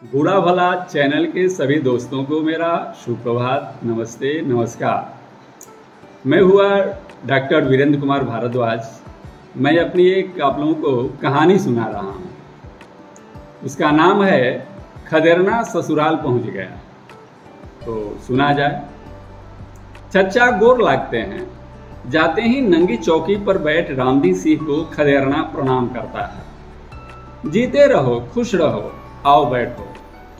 बूढ़ा भला चैनल के सभी दोस्तों को मेरा सुप्रभात, नमस्ते, नमस्कार। मैं हुआ डॉक्टर वीरेंद्र कुमार भारद्वाज। मैं अपनी एक आप लोगों को कहानी सुना रहा हूँ। उसका नाम है खदेरना ससुराल पहुँच गया। तो सुना जाए। चचा गोर लागते हैं। जाते ही नंगी चौकी पर बैठ रामदी सिंह को खदेरना प्रणाम करता है। जीते रहो, खुश रहो, आओ बैठो।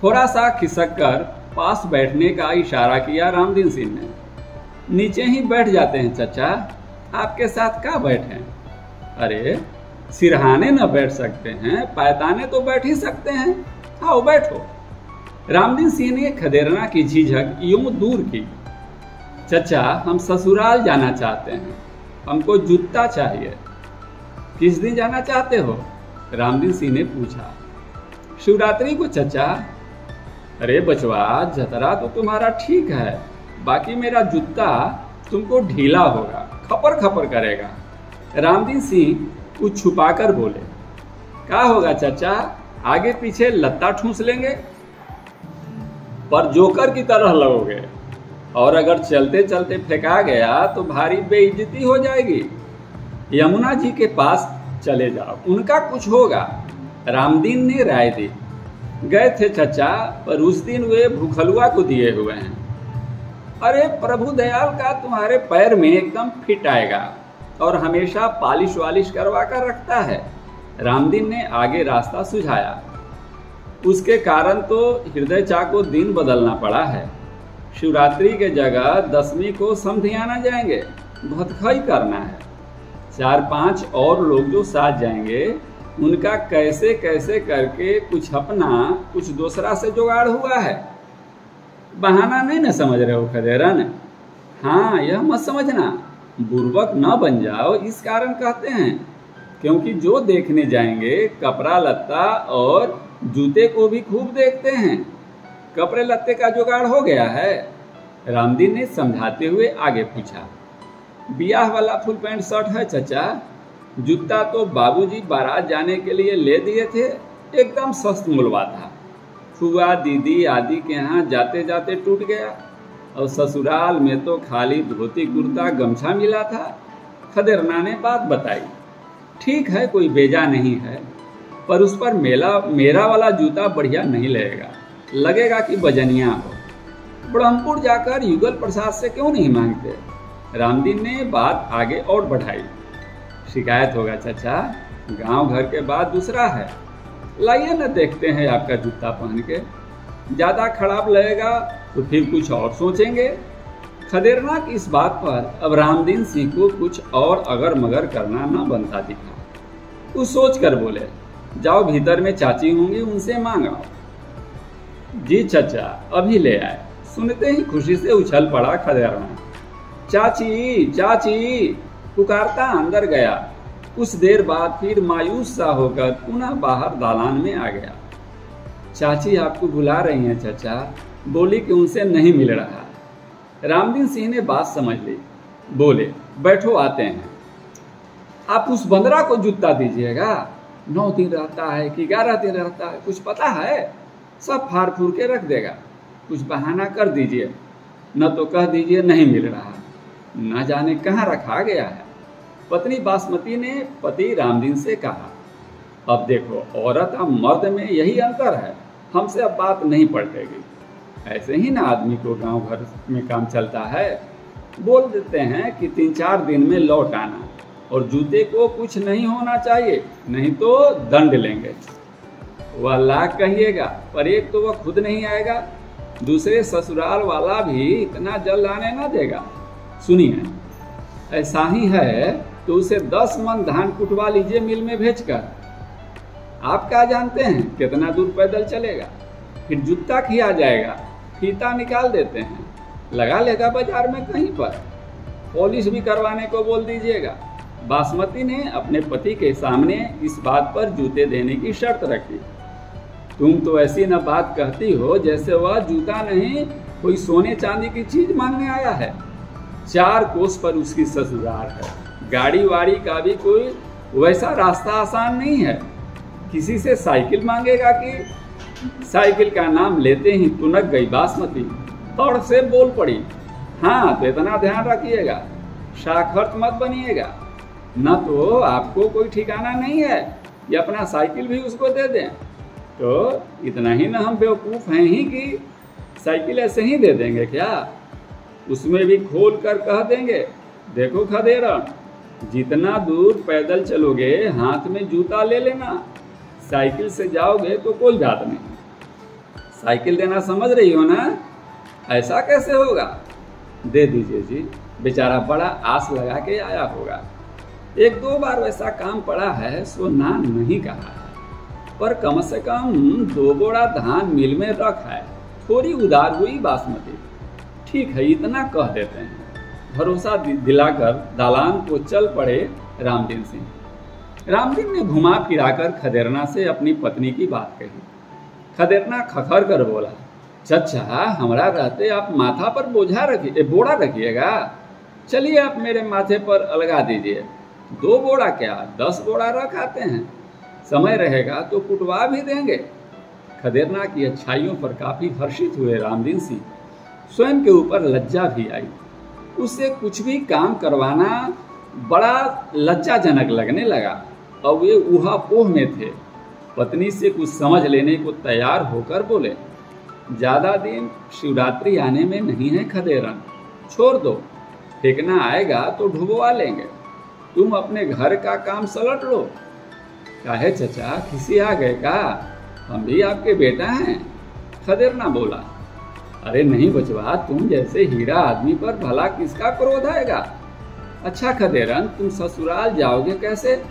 थोड़ा सा खिसक कर पास बैठने का इशारा किया रामदीन सिंह ने। नीचे ही बैठ जाते हैं चचा, आपके साथ क्या बैठे? अरे सिरहाने न बैठ सकते हैं, पायताने तो बैठ ही सकते हैं, आओ बैठो। रामदीन सिंह ने खदेरना की झिझक यूं दूर की। चचा हम ससुराल जाना चाहते हैं, हमको जूता चाहिए। किस दिन जाना चाहते हो? रामदीन सिंह ने पूछा। शिवरात्रि को चचा। अरे बचवा, जतरा तो तुम्हारा ठीक है, बाकी मेरा जूता तुमको ढीला होगा, खपर खपर करेगा। रामदीन सिंह कुछ छुपाकर बोले। क्या होगा चचा, आगे पीछे लत्ता ठूंस लेंगे, पर जोकर की तरह लगोगे, और अगर चलते चलते फेंका गया तो भारी बेइज्जती हो जाएगी। यमुना जी के पास चले जाओ, उनका कुछ होगा। रामदीन ने राय दी। गए थे चचा, पर उस दिन वे भूखलुआ को दिए हुए हैं। अरे प्रभु दयाल का तुम्हारे पैर में एकदम फिट आएगा, और हमेशा पालिश वालिश करवा कर रखता है। रामदीन ने आगे रास्ता सुझाया। उसके कारण तो हृदय चा को दिन बदलना पड़ा है। शिवरात्रि के जगह 10वीं को समधियाना जाएंगे, भतखई करना है। 4-5 और लोग जो साथ जाएंगे, उनका कैसे कैसे करके कुछ अपना कुछ दूसरा से जुगाड़ हुआ है। बहाना नहीं न समझ रहे हो खदेरन? हाँ, यह मत समझना, बुर्बक न बन जाओ, इस कारण कहते हैं। क्योंकि जो देखने जाएंगे कपड़ा लत्ता और जूते को भी खूब देखते हैं। कपड़े लत्ते का जुगाड़ हो गया है? रामदीन ने समझाते हुए आगे पूछा। ब्याह वाला फुल पैंट शर्ट है चचा। जूता तो बाबूजी बारात जाने के लिए ले दिए थे, एकदम सस्त मूलवा था। फुआ दीदी आदि के यहाँ जाते जाते टूट गया, और ससुराल में तो खाली धोती कुर्ता गमछा मिला था। खदेरना ने बात बताई। ठीक है, कोई बेजा नहीं है, पर उस पर मेरा वाला जूता बढ़िया नहीं लगेगा कि बजनिया हो। ब्रह्मपुर जाकर युगल प्रसाद से क्यों नहीं मांगते? रामदीन ने बात आगे और बढ़ाई। शिकायत होगा चचा, गांव घर के बाद दूसरा है। लाइए न देखते हैं आपका जूता पहन के। ज़्यादा खराब लगेगा तो फिर कुछ और सोचेंगे। खदेरना की इस बात पर अब रामदीन सिंह को कुछ और अगर मगर करना न बनता दिखा। वो सोच कर बोले, जाओ भीतर में चाची होंगी, उनसे मांगाओ। जी चचा, अभी ले आए। सुनते ही खुशी से उछल पड़ा खदेरना। चाची चाची पुकारता अंदर गया। कुछ देर बाद फिर मायूस सा होकर पुनः बाहर दालान में आ गया। चाची आपको बुला रही हैं चचा, बोली कि उनसे नहीं मिल रहा। रामदीन सिंह ने बात समझ ली, बोले बैठो आते हैं। आप उस बंदरा को जूता दीजिएगा। 9 दिन रहता है कि 11 दिन रहता है, कुछ पता है? सब फाड़ फूड़ के रख देगा। कुछ बहाना कर दीजिए, न तो कह दीजिए नहीं मिल रहा, न जाने कहाँ रखा गया है। पत्नी बासमती ने पति रामदीन से कहा। अब देखो, औरत और मर्द में यही अंतर है, हमसे अब बात नहीं पड़ेगी। ऐसे ही ना आदमी को गांव घर में काम चलता है। बोल देते हैं कि 3-4 दिन में लौट आना, और जूते को कुछ नहीं होना चाहिए, नहीं तो दंड लेंगे। वह लाख कहिएगा, पर एक तो वह खुद नहीं आएगा, दूसरे ससुराल वाला भी इतना जल्द आने ना देगा। सुनिए, ऐसा ही है तो उसे 10 मन धान कुटवा लीजिए मिल में भेजकर। आप क्या जानते हैं कितना दूर पैदल चलेगा? फिर जूता खिया जाएगा, फीता निकाल देते हैं, लगा लेगा बाजार में कहीं पर। पॉलिश भी करवाने को बोल दीजिएगा। बासमती ने अपने पति के सामने इस बात पर जूते देने की शर्त रखी। तुम तो ऐसी न बात कहती हो जैसे वह जूता नहीं कोई सोने चांदी की चीज मांगने आया है। 4 कोस पर उसकी ससुराल है, गाड़ी वाड़ी का भी कोई वैसा रास्ता आसान नहीं है। किसी से साइकिल मांगेगा कि साइकिल का नाम लेते ही तुनक गई बासमती, तौड़ से बोल पड़ी, हाँ तो इतना ध्यान रखिएगा, शाखर्त मत बनिएगा, न तो आपको कोई ठिकाना नहीं है कि अपना साइकिल भी उसको दे दें। तो इतना ही ना हम बेवकूफ़ हैं ही कि साइकिल ऐसे ही दे देंगे क्या? उसमें भी खोल कर कह देंगे, देखो खदेरण, जितना दूर पैदल चलोगे हाथ में जूता ले लेना, साइकिल से जाओगे तो कोई बात नहीं। साइकिल देना समझ रही हो ना? ऐसा कैसे होगा? दे दीजिए जी, बेचारा बड़ा आस लगा के आया होगा। एक दो बार वैसा काम पड़ा है सो ना नहीं कहा है, पर कम से कम 2 बोरा धान मिल में रख है, थोड़ी उधार हुई बासमती। ठीक है, इतना कह देते हैं। भरोसा दिलाकर दालान को चल पड़े रामदीन सिंह। रामदीन ने घुमा फिराकर खदेरना से अपनी पत्नी की बात कही। खदेरना खखर कर बोला, चचा हमारा रहते आप माथा पर बोरा रखिएगा, चलिए आप मेरे माथे पर अलगा दीजिए, 2 बोरा क्या 10 बोरा रख आते हैं, समय रहेगा तो कुटवा भी देंगे। खदेरना की अच्छाइयों पर काफ़ी हर्षित हुए रामदीन सिंह। स्वयं के ऊपर लज्जा भी आई, उससे कुछ भी काम करवाना बड़ा लज्जाजनक लगने लगा। अब वे ऊहापोह में थे। पत्नी से कुछ समझ लेने को तैयार होकर बोले, ज़्यादा दिन शिवरात्रि आने में नहीं है खदेरन, छोड़ दो, फेंकना आएगा तो ढुबवा लेंगे, तुम अपने घर का काम सलट लो। काहे चचा किसी आ गए का? हम भी आपके बेटा हैं। खदेरना बोला, अरे नहीं बचवा, तुम जैसे हीरा आदमी पर भला किसका क्रोध आएगा? अच्छा खदेरन, तुम ससुराल जाओगे कैसे?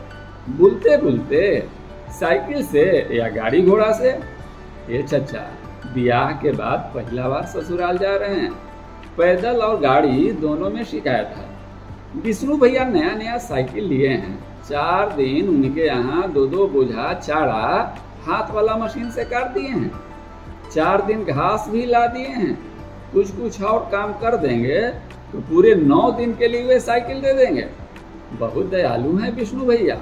बुलते बुलते, साइकिल से या गाड़ी घोड़ा से? ये चचा, ब्याह के बाद पहला बार ससुराल जा रहे हैं, पैदल और गाड़ी दोनों में शिकायत है। विष्णु भैया नया नया साइकिल लिए हैं, 4 दिन उनके यहाँ 2-2 बोझा चारा हाथ वाला मशीन से काट दिए हैं, 4 दिन घास भी ला दिए हैं, कुछ और काम कर देंगे तो पूरे 9 दिन के लिए वे साइकिल दे देंगे। बहुत दयालु हैं विष्णु भैया।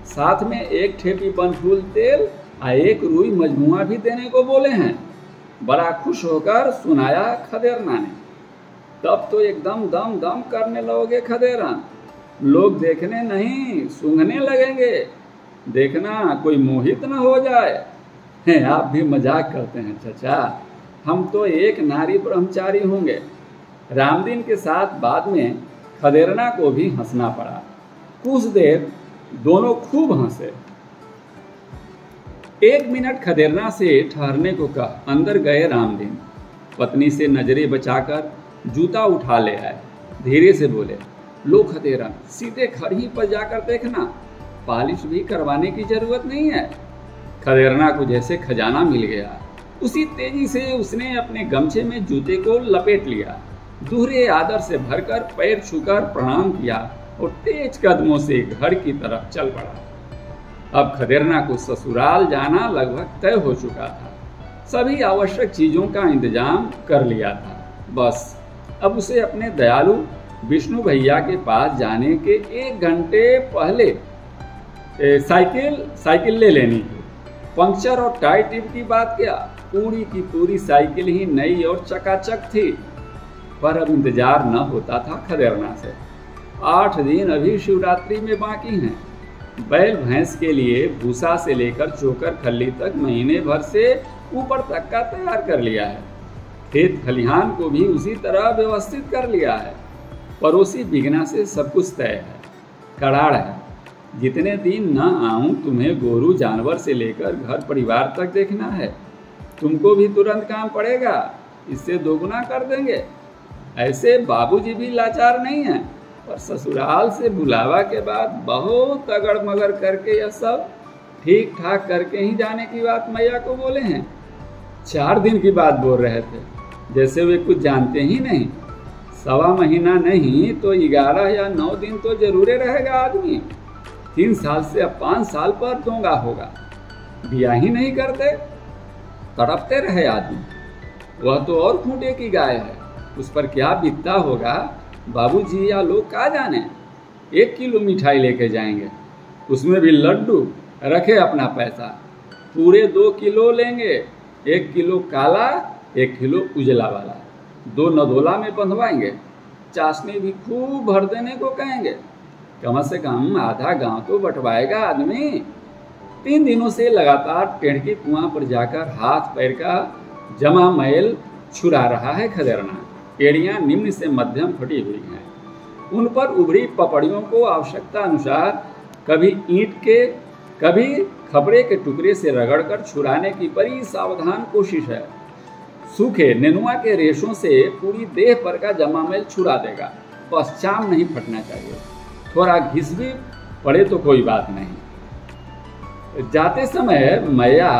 साथ में 1 ठेपी बनफूल तेल और 1 रुई मजमुआ भी देने को बोले हैं। बड़ा खुश होकर सुनाया खदेरना ने। तब तो एकदम दम दम करने लगोगे खदेरन, लोग देखने नहीं सूंघने लगेंगे, देखना कोई मोहित न हो जाए। आप भी मजाक करते हैं चचा, हम तो एक नारी ब्रह्मचारी होंगे। रामदीन के साथ बाद में खदेरना को भी हंसना पड़ा। कुछ देर दोनों खूब हंसे। 1 मिनट खदेरना से ठहरने को कहा अंदर गए रामदीन। पत्नी से नजरें बचाकर जूता उठा ले आए। धीरे से बोले, लो खदेरन, सीधे खड़ी पर जाकर देखना, पॉलिश भी करवाने की जरूरत नहीं है। खदेरना को जैसे खजाना मिल गया। उसी तेजी से उसने अपने गमछे में जूते को लपेट लिया, दूहरे आदर से भरकर पैर छूकर प्रणाम किया और तेज कदमों से घर की तरफ चल पड़ा। अब खदेरना को ससुराल जाना लगभग तय हो चुका था। सभी आवश्यक चीजों का इंतजाम कर लिया था। बस अब उसे अपने दयालु विष्णु भैया के पास जाने के 1 घंटे पहले साइकिल ले लेनी थी। पंक्चर और टाई टिप की बात क्या, पूरी की पूरी साइकिल ही नई और चकाचक थी। पर अब इंतजार न होता था खदेरना से। 8 दिन अभी शिवरात्रि में बाकी हैं। बैल भैंस के लिए भूसा से लेकर चोकर खल्ली तक महीने भर से ऊपर तक का तैयार कर लिया है। खेत खलिहान को भी उसी तरह व्यवस्थित कर लिया है। पड़ोसी बिगना से सब कुछ तय है। कराड़ है, जितने दिन न आऊं तुम्हें गोरू जानवर से लेकर घर परिवार तक देखना है। तुमको भी तुरंत काम पड़ेगा, इससे दोगुना कर देंगे। ऐसे बाबूजी भी लाचार नहीं हैं, पर ससुराल से बुलावा के बाद बहुत अगड़ मगड़ करके यह सब ठीक ठाक करके ही जाने की बात मैया को बोले हैं। 4 दिन की बात बोल रहे थे, जैसे वे कुछ जानते ही नहीं। 1.25 महीना नहीं तो 11 या 9 दिन तो जरूर रहेगा आदमी। 3 साल से अब 5 साल पर दोंगा होगा। ब्याह ही नहीं करते, तड़पते रहे आदमी। वह तो और खूंटे की गाय है, उस पर क्या बीतता होगा बाबूजी या लोग क्या जाने। 1 किलो मिठाई लेके जाएंगे, उसमें भी लड्डू, रखे अपना पैसा। पूरे 2 किलो लेंगे, 1 किलो काला 1 किलो उजला वाला, 2 नदोला में बंधवाएंगे। चाशनी भी खूब भर देने को कहेंगे। कम से कम आधा गांव तो बंटवाएगा आदमी। 3 दिनों से लगातार टेढ़की कुआं पर जाकर हाथ पैर का जमा मैल छुरा रहा है खदेरना। एड़ियां निम्न से मध्यम फटी हुई हैं। उन पर उभरी पपड़ियों को आवश्यकता अनुसार कभी ईंट के कभी खपड़े के टुकड़े से रगड़कर छुड़ाने की बड़ी सावधान कोशिश है। सूखे नेनुआ के रेशों से पूरी देह पर का जमा मैल छुड़ा देगा, बस चाम नहीं फटना चाहिए। थोड़ा घिस भी पड़े तो कोई बात नहीं। जाते समय मैया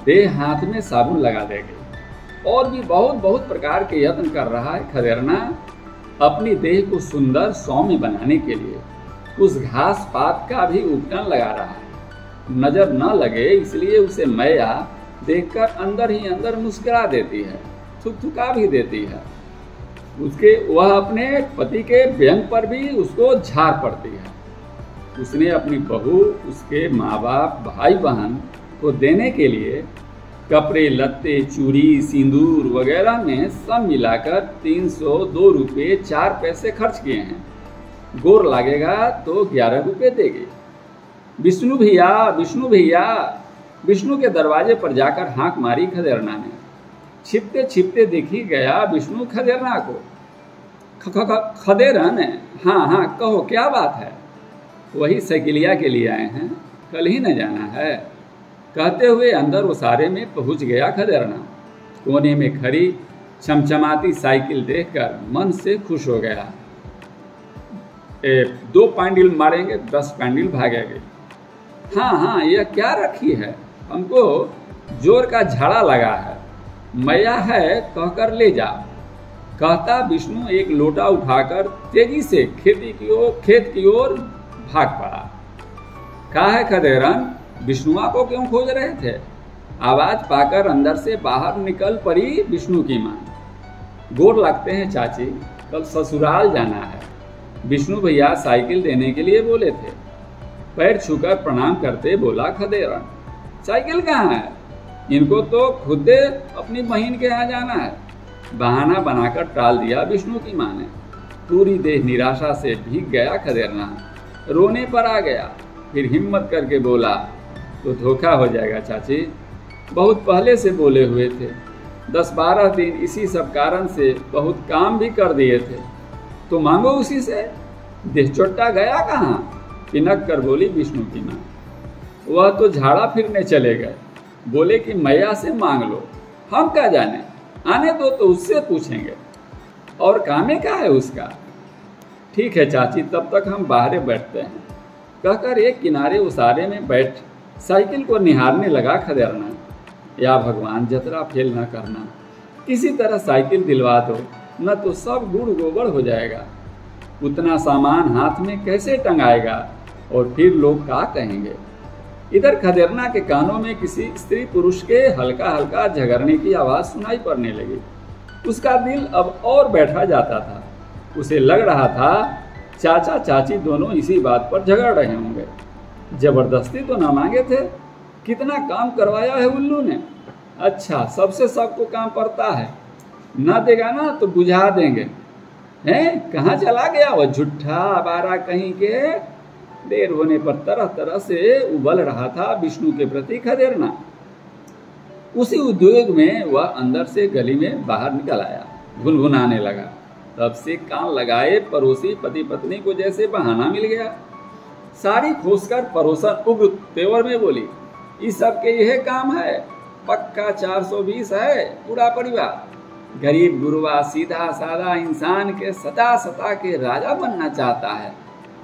देह हाथ में साबुन लगा देगी। और भी बहुत बहुत प्रकार के यत्न कर रहा है खदेरना अपनी देह को सुंदर सौम्य बनाने के लिए। उस घास पात का भी उपटन लगा रहा है, नजर न लगे इसलिए उसे मैया देखकर अंदर ही अंदर मुस्कुरा देती है, थुकथुका भी देती है। वह अपने पति के व्यंग पर भी उसको झाड़ पड़ती है। उसने अपनी बहू, उसके माँ बाप, भाई बहन को देने के लिए कपड़े लत्ते, चूड़ी, सिंदूर वगैरह में सब मिलाकर 302 रुपये 4 पैसे खर्च किए हैं। गोर लागेगा तो 11 रुपये देगी। विष्णु भैया, विष्णु भैया, विष्णु के दरवाजे पर जाकर हाँक मारी खदेरना ने। छिपते छिपते देखी गया विष्णु खदेरना को। खदेरन, हाँ हाँ कहो क्या बात है? वही साइकिलिया के लिए आए हैं, कल ही न जाना है, कहते हुए अंदर उसारे में पहुंच गया खदेरना। कोने में खड़ी चमचमाती साइकिल देखकर मन से खुश हो गया। 2 पैंडल मारेंगे 10 पैंडल भागेंगे। हाँ हाँ यह क्या रखी है, हमको जोर का झाड़ा लगा है, मैया है कहकर ले जा। कहता विष्णु एक लोटा उठाकर तेजी से खेत की ओर भाग पड़ा। कहा है खदेरन, विष्णुआ को क्यों खोज रहे थे? आवाज पाकर अंदर से बाहर निकल पड़ी विष्णु की मां। गोर लगते हैं चाची, कल ससुराल जाना है। विष्णु भैया साइकिल देने के लिए बोले थे। पैर छूकर प्रणाम करते बोला खदेरन, साइकिल कहाँ है? इनको तो खुद अपनी बहन के यहाँ जाना है। बहाना बनाकर टाल दिया विष्णु की मां ने। पूरी देह निराशा से भीग गया खदेरना, रोने पर आ गया। फिर हिम्मत करके बोला, तो धोखा हो जाएगा चाची, बहुत पहले से बोले हुए थे। 10-12 दिन इसी सब कारण से बहुत काम भी कर दिए थे, तो मांगो उसी से। देह चोट्टा गया कहाँ? पिनक कर बोली विष्णु की माँ। वह तो झाड़ा फिरने चले गए, बोले कि मैया से मांग लो। हम क्या जाने, आने दो तो उससे पूछेंगे, और कामे का है उसका। ठीक है चाची, तब तक हम बाहर बैठते हैं, कहकर एक किनारे उसारे में बैठ साइकिल को निहारने लगा खदेरना। या भगवान जतरा फेल न करना, किसी तरह साइकिल दिलवा दो, न तो सब गुड़ गोबर हो जाएगा। उतना सामान हाथ में कैसे टंगाएगा, और फिर लोग क्या कहेंगे। इधर खदेरना के कानों में किसी स्त्री पुरुष के हल्का हल्का झगड़ने की आवाज़ सुनाई पड़ने लगी। उसका दिल अब और बैठा जाता था। उसे लग रहा था चाचा चाची दोनों इसी बात पर झगड़ रहे होंगे। जबरदस्ती तो ना मांगे थे, कितना काम करवाया है उल्लू ने। अच्छा, सबसे सबको काम पड़ता है, ना देगा ना तो बुझा देंगे। हैं, कहाँ चला गया वह झूठा आवारा कहीं के। देर होने पर तरह तरह से उबल रहा था विष्णु के प्रति खदेरना। उसी उद्योग में वह अंदर से गली में बाहर निकल आया, गुनगुनाने लगा। तब से कान लगाए पड़ोसी पति पत्नी को जैसे बहाना मिल गया। साड़ी खोसकर पड़ोसन उग्र तेवर में बोली, इस सब के यह काम है, पक्का 420 है पूरा परिवार। गरीब गुरुआ सीधा साधा इंसान के सता सता के राजा बनना चाहता है।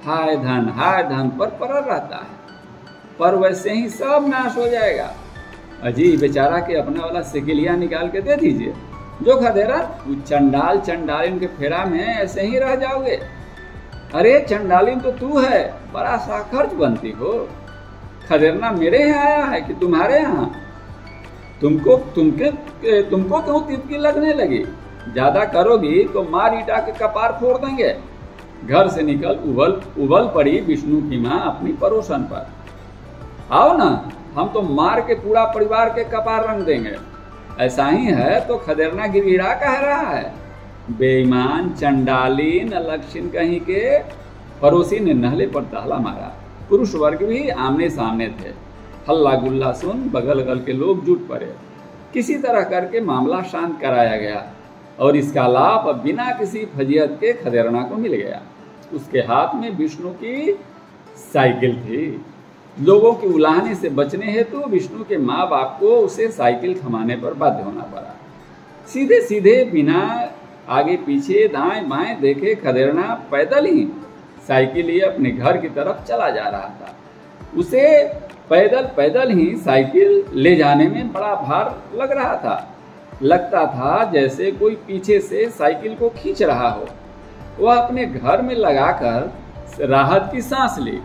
हाय धन पर पड़ा रहता है, पर वैसे ही सब नाश हो जाएगा। अजी बेचारा के अपना वाला सिकिलिया निकाल के दे दीजिए। जो खदेरा चंडाल चंडालिन के फेरा में ऐसे ही रह जाओगे। अरे चंडालिन तो तू है, बड़ा सा खर्च बनती हो। खदेरना मेरे यहाँ आया है कि तुम्हारे यहाँ? तुमको क्यों तितकी लगने लगी? ज्यादा करोगी तो मार ईटा के कपार फोड़ देंगे। घर से निकल उबल पड़ी विष्णु की माँ अपनी पड़ोसन पर। आओ ना, हम तो मार के पूरा परिवार के कपार रंग देंगे। ऐसा ही है तो खदेरना गिड़गिड़ा कह रहा है। बेईमान चंडालीन अलक्षिन कहीं के पड़ोसी ने नहले पर ताला मारा। पुरुष वर्ग भी आमने सामने थे। हल्ला गुल्ला सुन बगल अगल के लोग जुट पड़े। किसी तरह करके मामला शांत कराया गया और इसका लाभ अब बिना किसी फजीहत के खदेरना को मिल गया। उसके हाथ में विष्णु की साइकिल थी। लोगों की उलाहने से बचने हेतु विष्णु के माँ बाप को उसे साइकिल थमाने पर बाध्य होना पड़ा। सीधे सीधे बिना आगे पीछे दाएं बाएं देखे खदेरना पैदल ही साइकिल लिए अपने घर की तरफ चला जा रहा था। उसे पैदल ही साइकिल ले जाने में बड़ा भार लग रहा था। लगता था जैसे कोई पीछे से साइकिल को खींच रहा हो। वह अपने घर में लगाकर राहत की सांस ली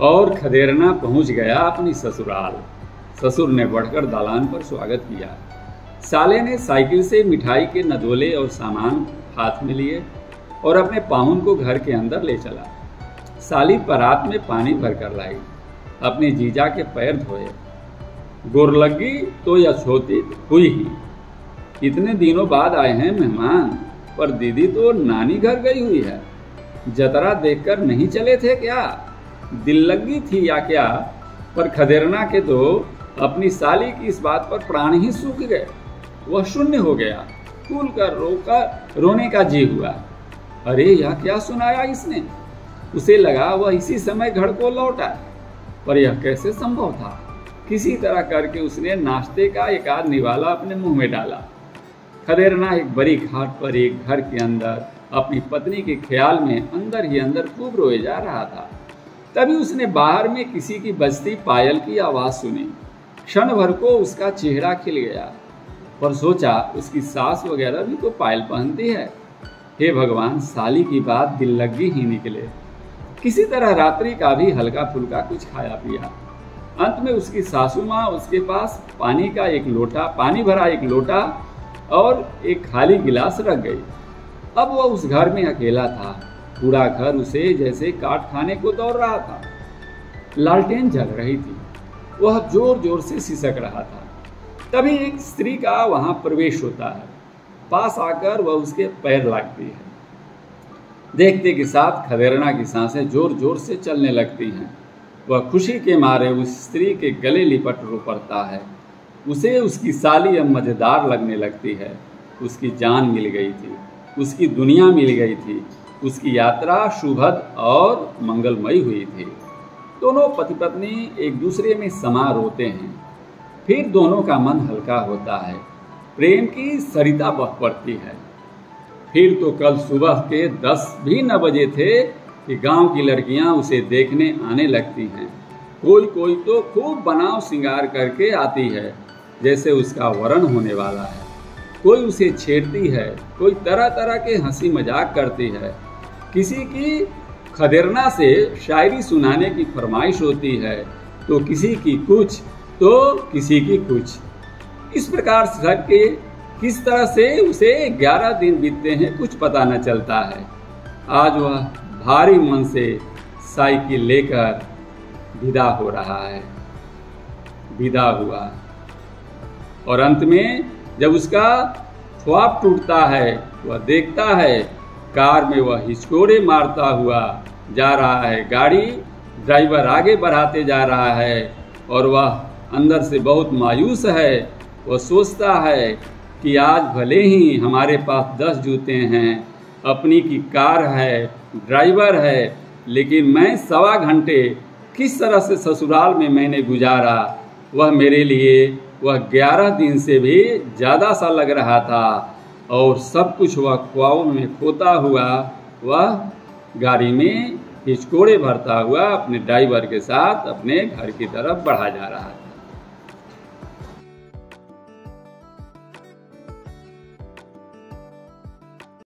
और खदेरना पहुंच गया अपनी ससुराल। ससुर ने बढ़कर दालान पर स्वागत किया। साले ने साइकिल से मिठाई के नदोले और सामान हाथ में लिए और अपने पाहुन को घर के अंदर ले चला। साली परात में पानी भरकर लाई। अपने जीजा के पैर धोए। गोरलगी तो यछोती हुई ही। इतने दिनों बाद आए हैं मेहमान, पर दीदी तो नानी घर गई हुई है। जतरा देखकर नहीं चले थे क्या? दिल लगी थी या क्या? पर खदेरना के तो अपनी साली की इस बात पर प्राण ही सूख गए। वह शून्य हो गया। फूल कर रोने का जी हुआ। अरे यह क्या सुनाया इसने? उसे लगा वह इसी समय घर को लौटा, पर यह कैसे संभव था? किसी तरह करके उसने नाश्ते का एक आध निवाला अपने मुंह में डाला। खदेरना एक बड़ी घाट पर एक घर के अंदर अपनी पत्नी के ख्याल में अंदर ही अंदर खूब रोए जा रहा था। तभी उसने बाहर में किसी की बजती पायल की आवाज़ सुनी। क्षण भर को उसका चेहरा खिल गया, पर सोचा उसकी सास वगैरह भी तो पायल पहनती है। हे भगवान, साली की बात दिल लगी ही निकले। किसी तरह रात्रि का भी हल्का फुल्का कुछ खाया पिया। अंत में उसकी सासू माँ उसके पास पानी भरा एक लोटा और एक खाली गिलास रख गई। अब वह उस घर में अकेला था। पूरा घर उसे जैसे काट खाने को दौड़ रहा था। लालटेन जल रही थी। वह जोर जोर से सिसक रहा था। तभी एक स्त्री का वहां प्रवेश होता है। पास आकर वह उसके पैर लगती है। देखते के साथ खदेरना की सांसें जोर जोर से चलने लगती हैं। वह खुशी के मारे उस स्त्री के गले लिपट रो पड़ता है। उसे उसकी साली अब मजेदार लगने लगती है। उसकी जान मिल गई थी। उसकी दुनिया मिल गई थी। उसकी यात्रा शुभद और मंगलमयी हुई थी। दोनों पति पत्नी एक दूसरे में समा रोते हैं। फिर दोनों का मन हल्का होता है। प्रेम की सरिता बह पड़ती है। फिर तो कल सुबह के 10 भी न बजे थे कि गांव की लड़कियां उसे देखने आने लगती हैं। कोई तो खूब बनाव श्रृंगार करके आती है, जैसे उसका वरण होने वाला है। कोई उसे छेड़ती है, कोई तरह तरह के हंसी मजाक करती है। किसी की खदेरना से शायरी सुनाने की फरमाइश होती है, तो किसी की कुछ तो किसी की कुछ। इस प्रकार से के किस तरह से उसे 11 दिन बीतते हैं कुछ पता न चलता है। आज वह भारी मन से साइकिल लेकर विदा हो रहा है। विदा हुआ और अंत में जब उसका ख्वाब टूटता है, वह देखता है कार में वह हिचकोड़े मारता हुआ जा रहा है। गाड़ी ड्राइवर आगे बढ़ाते जा रहा है और वह अंदर से बहुत मायूस है। वह सोचता है कि आज भले ही हमारे पास 10 जूते हैं, अपनी की कार है, ड्राइवर है, लेकिन मैं 1.25 घंटे किस तरह से ससुराल में मैंने गुजारा, वह मेरे लिए वह 11 दिन से भी ज़्यादा सा लग रहा था। और सब कुछ वह ख्वाबों में खोता हुआ वह गाड़ी में हिचकोड़े भरता हुआ अपने ड्राइवर के साथ अपने घर की तरफ बढ़ा जा रहा है।